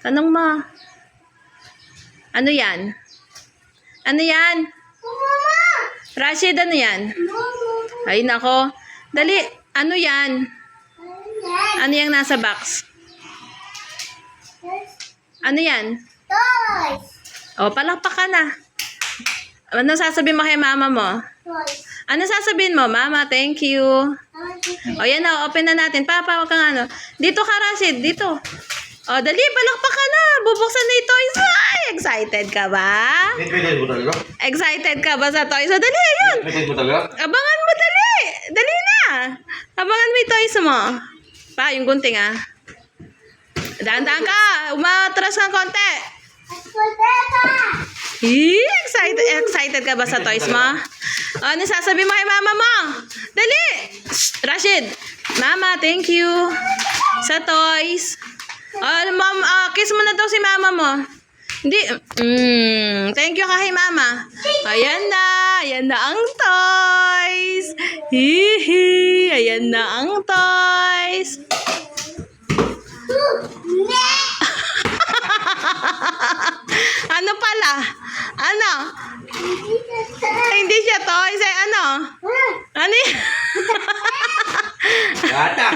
Tanong mo. Ano yan? Ano yan? Rashid, ano yan? Ay, nako. Dali. Ano yan? Ano yung nasa box? Ano yan? Toys! O, palakpak ka na. Ano sasabihin mo kay mama mo? Toys! Ano sasabihin mo? Mama, thank you. O, yan na. Open na natin. Papa, wag kang ano. Dito ka, Rashid. Dito. O, dali. Palakpak ka na. Bubuksan na yung toys. Ay, excited ka ba? May mo talaga? Excited ka ba sa toys? O, dali. Ayan. May mo talaga? Abangan mo, dali. Dali na. Abangan mo yung toys mo. Pa, yung gunting ah. Daan-daan ka. Umatras ng konti. Excited ka ba sa toys mo? Ano sasabihin mo kay mama mo? Dali! Shh, Rashid! Mama, thank you sa toys. Mom, kiss mo na daw si mama mo. Hindi. Thank you ka kay mama. Ayan na ang toys. Hihi. Ayan na ang toys. Ano pala? Ano? Hindi siya toys. Ano? Ano? Gata!